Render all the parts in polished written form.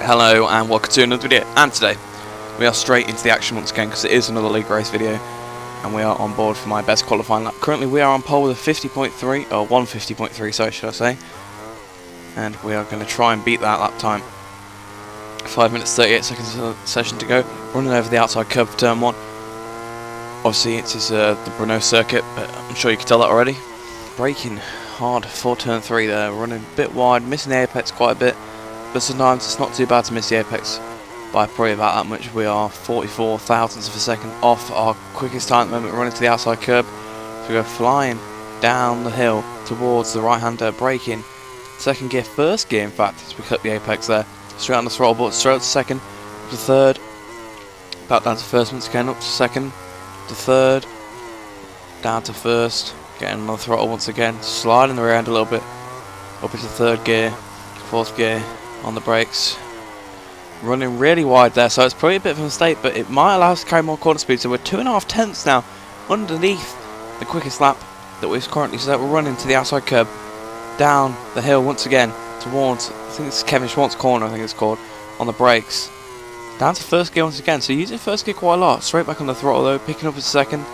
Hello and welcome to another video, and today we are straight into the action once again because it is another league race video and we are on board for my best qualifying lap. Currently we are on pole with a 50.3, or 150.3 sorry should I say, and we are going to try and beat that lap time. 5 minutes 38 seconds of the session to go, running over the outside curb of turn 1. Obviously it is the Brno circuit, but I'm sure you can tell that already. Braking hard for turn 3 there, running a bit wide, missing the apex quite a bit. But sometimes it's not too bad to miss the apex by probably about that much. We are 44 thousandths of a second off our quickest time at the moment, running to the outside curb. So we go flying down the hill towards the right-hander, braking. Second gear, first gear in fact, as we cut the apex there. Straight on the throttle, but straight up to second, up to third. Back down to first once again, up to second, to third. Down to first, getting on the throttle once again, sliding the rear end a little bit. Up into third gear, fourth gear. On the brakes, running really wide there, so it's probably a bit of a mistake, but it might allow us to carry more corner speed. So we're 2.5 tenths now underneath the quickest lap that we've currently set. We're running to the outside curb, down the hill once again towards, I think it's Kevin Schwantz corner, I think it's called, on the brakes. Down to first gear once again, so using first gear quite a lot. Straight back on the throttle though, picking up a second.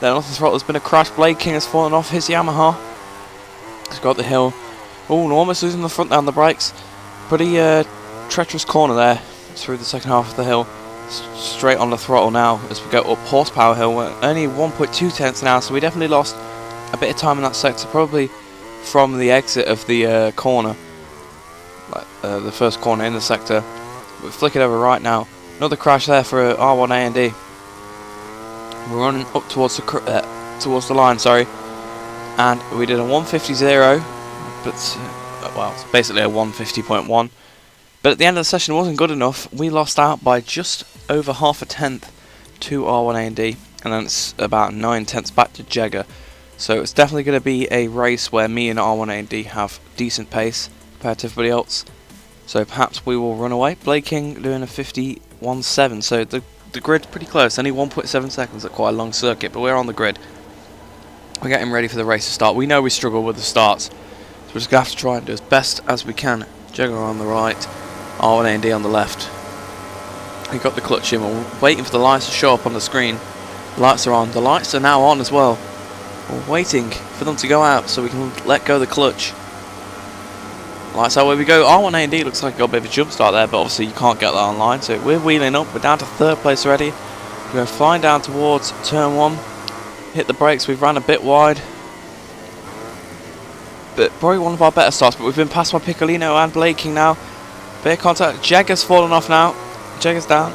Then off the throttle has been a crash. Blade King has fallen off his Yamaha. He's got the hill. Oh, almost losing the front down the brakes. Pretty treacherous corner there through the second half of the hill. Straight on the throttle now as we go up Horsepower Hill. We're only 1.2 tenths now, so we definitely lost a bit of time in that sector, probably from the exit of the corner, like the first corner in the sector. We flick it over right now. Another crash there for R1 A&D. We're running up towards the line, sorry, and we did a 150.0, but. Well, it's basically a 150.1, but at the end of the session it wasn't good enough. We lost out by just over half a tenth to R1 A&D, and then it's about 9 tenths back to Jagger. So it's definitely going to be a race where me and R1 A&D have decent pace compared to everybody else. So perhaps we will run away. Blade King doing a 51.7, so the grid's pretty close, only 1.7 seconds at quite a long circuit, but we're on the grid. We're getting ready for the race to start. We know we struggle with the starts, so we're just going to have to try and do as best as we can. Jagger on the right, R1 A&D on the left. We got the clutch in, we're waiting for the lights to show up on the screen. The lights are on, the lights are now on as well. We're waiting for them to go out so we can let go of the clutch. Lights out, where we go. R1 A&D looks like it got a bit of a jump start there, but obviously you can't get that online. So we're wheeling up, we're down to third place already. We're going flying down towards turn 1. Hit the brakes, we've ran a bit wide. But probably one of our better starts, but we've been passed by Piccolino and Blade King now. Bit of contact. Jagger's fallen off now. Jagger's down.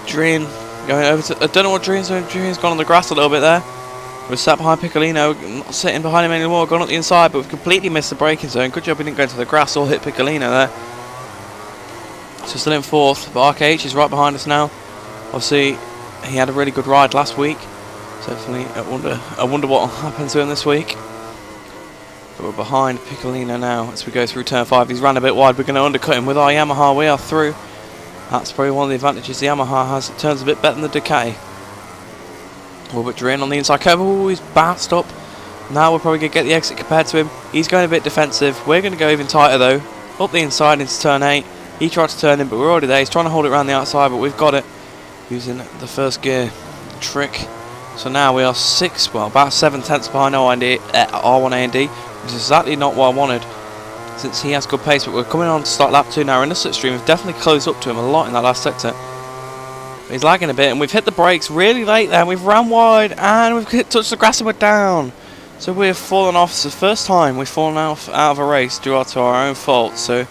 Dreen going over to. I don't know what Dreen's doing. Dreen's gone on the grass a little bit there. We're sat behind Piccolino, not sitting behind him anymore, gone up the inside, but we've completely missed the braking zone. Good job we didn't go into the grass or hit Piccolino there. So still in fourth, but RKH is right behind us now. Obviously, he had a really good ride last week. So definitely, I wonder what will happen to him this week. But we're behind Piccolino now as we go through turn 5. He's ran a bit wide. We're going to undercut him with our Yamaha. We are through. That's probably one of the advantages the Yamaha has. It turns a bit better than the Ducati. We're drain on the inside curve. Oh, he's bounced up. Now we're probably going to get the exit compared to him. He's going a bit defensive. We're going to go even tighter though. Up the inside into turn 8. He tried to turn in, but we're already there. He's trying to hold it around the outside, but we've got it using the first gear trick. So now we are about 7 tenths behind R1 A&D. Which is exactly not what I wanted, since he has good pace, but we're coming on to start lap 2 now. We're in the slipstream. We've definitely closed up to him a lot in that last sector. But he's lagging a bit, and we've hit the brakes really late there. We've ran wide, and we've touched the grass and we're down. So we've fallen off. It's the first time we've fallen out of a race due to our own fault. So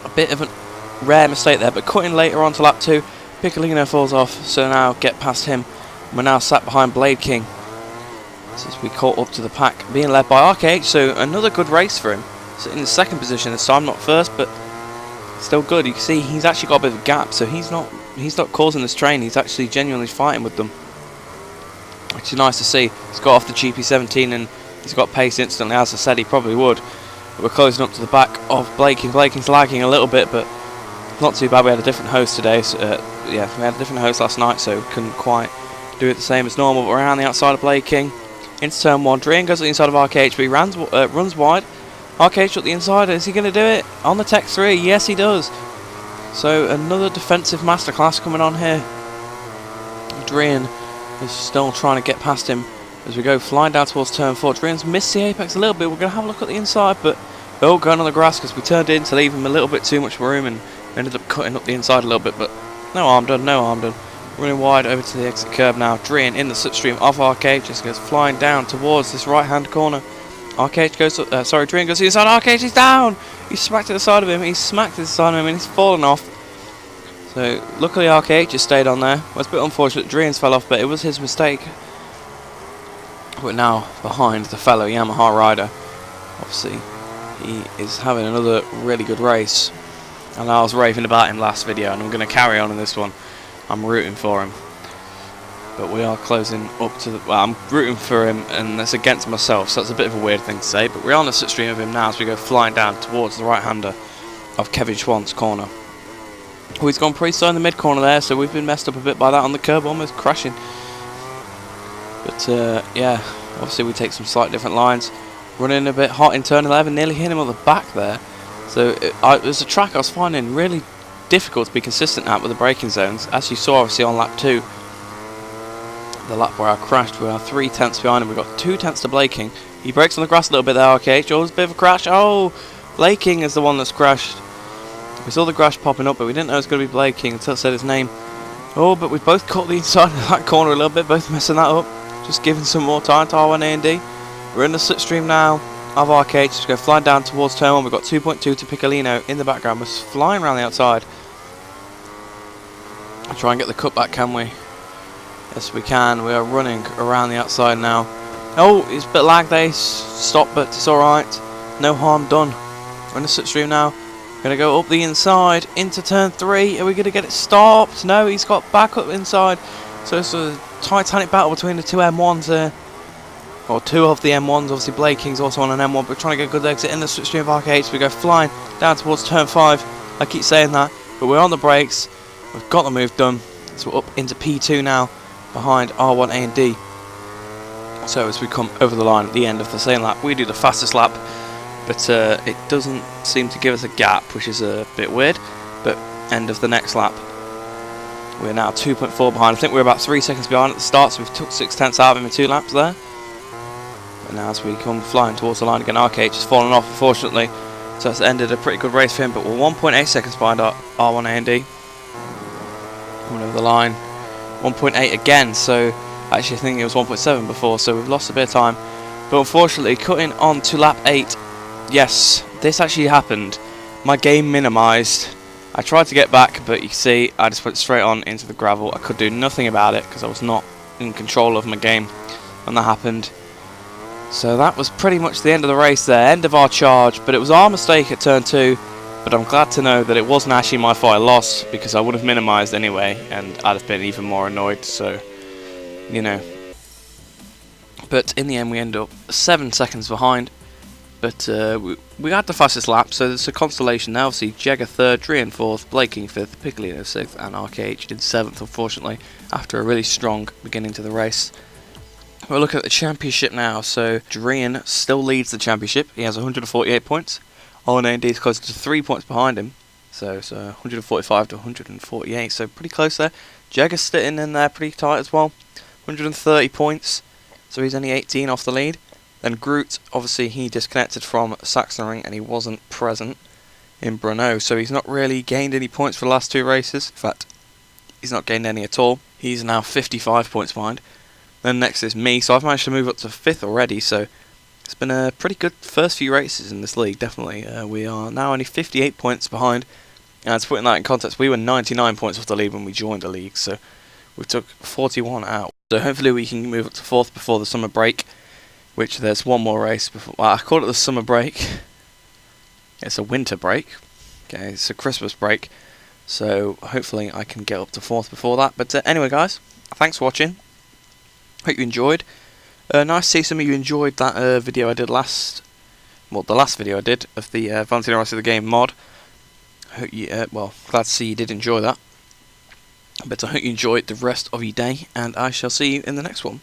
a bit of a rare mistake there, but cutting later on to lap 2, Piccolino falls off, so now get past him. We're now sat behind Blade King. As we caught up to the pack, being led by RKH, so another good race for him. So in the second position this time, not first, but still good. You can see he's actually got a bit of a gap, so he's not causing this train. He's actually genuinely fighting with them, which is nice to see. He's got off the GP17 and he's got pace instantly, as I said he probably would. But we're closing up to the back of Blade King. Blade King's lagging a little bit, but not too bad. We had a different host today. So, yeah, we had a different host last night, so we couldn't quite do it the same as normal. But we're around the outside of Blade King. Into turn 1, Dreen goes to the inside of RKH, but he runs wide. Arcade shot the inside. Is he going to do it? On the Tech 3. Yes, he does. So another defensive masterclass coming on here. Drian is still trying to get past him as we go flying down towards turn 4. Drian's missed the apex a little bit. We're going to have a look at the inside, but going on the grass because we turned in to leave him a little bit too much room and ended up cutting up the inside a little bit, but no harm done, no harm done. Running wide over to the exit curb now. Drian in the slipstream of Arcade just goes flying down towards this right hand corner. Arcade goes up, Drian goes to the inside. Arcade is down! He smacked at the side of him, he smacked at the side of him and he's fallen off. So luckily Arcade just stayed on there. Well, it's a bit unfortunate Drian's fell off, but it was his mistake. We're now behind the fellow Yamaha rider. Obviously he is having another really good race. And I was raving about him last video, and I'm going to carry on in this one. I'm rooting for him. But we are closing up to the... Well, I'm rooting for him, and that's against myself, so that's a bit of a weird thing to say. But we're on the slipstream of him now as we go flying down towards the right-hander of Kevin Schwant's corner. Oh, he's gone pretty slow in the mid-corner there, so we've been messed up a bit by that on the curb, almost crashing. But, yeah, obviously we take some slightly different lines. Running a bit hot in turn 11, nearly hit him on the back there. So it was a track I was finding really difficult to be consistent at with the braking zones. As you saw obviously on lap 2, the lap where I crashed, we are 3 tenths behind him. We've got 2 tenths to Blaking. He brakes on the grass a little bit there, Arcade. Oh, there's a bit of a crash. Oh, Blaking is the one that's crashed. We saw the crash popping up, but we didn't know it was going to be Blaking until it said his name. Oh, but we both caught the inside of that corner a little bit, both messing that up. Just giving some more time to R1A and D. We're in the slipstream now of Arcade, just go flying down towards turn 1. We've got 2.2 to Piccolino in the background. We're flying around the outside. I'll try and get the cutback, can we? Yes, we can. We are running around the outside now. Oh, it's a bit lag there. Stop, but it's alright. No harm done. We're in the slipstream now. We're going to go up the inside into turn 3. Are we going to get it stopped? No, he's got back up inside. So it's a titanic battle between the two M1s there. Or 2 of the M1s, obviously Blaking's also on an M1, but we're trying to get a good exit in the slipstream of Arcade, so we go flying down towards turn 5. I keep saying that, but we're on the brakes, we've got the move done, so we're up into P2 now, behind R1A and D. So as we come over the line at the end of the same lap, we do the fastest lap, but it doesn't seem to give us a gap, which is a bit weird, but end of the next lap. We're now 2.4 behind. I think we're about 3 seconds behind at the start, so we've took 6 tenths out of him in 2 laps there. And now as we come flying towards the line again, Arcade just fallen off unfortunately, so that's ended a pretty good race for him, but we're 1.8 seconds behind our R1A and D. Coming over the line, 1.8 again, so actually I think it was 1.7 before, so we've lost a bit of time. But unfortunately, cutting on to lap 8, yes, this actually happened. My game minimised. I tried to get back, but you see, I just went straight on into the gravel. I could do nothing about it because I was not in control of my game when that happened. So that was pretty much the end of the race there, end of our charge, but it was our mistake at turn 2, but I'm glad to know that it wasn't actually my fault I lost, because I would have minimised anyway, and I'd have been even more annoyed, so, you know. But in the end we end up 7 seconds behind, but we had the fastest lap, so there's a constellation now. Obviously Jagger 3rd, Drian 4th, Blaking 5th, Piccolino 6th, and Arcade in 7th, unfortunately, after a really strong beginning to the race. We'll look at the championship now. So Drian still leads the championship. He has 148 points. R1A is closer to 3 points behind him. So it's 145 to 148. So pretty close there. Jagger's sitting in there pretty tight as well. 130 points. So he's only 18 off the lead. Then Groot, obviously he disconnected from Sachsenring and he wasn't present in Brno. So he's not really gained any points for the last 2 races. In fact, he's not gained any at all. He's now 55 points behind. Then next is me, so I've managed to move up to 5th already, so it's been a pretty good first few races in this league, definitely. We are now only 58 points behind, and to put in that in context, we were 99 points off the lead when we joined the league, so we took 41 out. So hopefully we can move up to 4th before the summer break, which there's one more race before. Well, I call it the summer break. It's a winter break. Okay, it's a Christmas break, so hopefully I can get up to 4th before that. But anyway guys, thanks for watching. Hope you enjoyed. Nice to see some of you enjoyed that video I did the last video I did of the Valentino Rossi the Game mod. Hope you, well, glad to see you did enjoy that. But I hope you enjoyed the rest of your day, and I shall see you in the next one.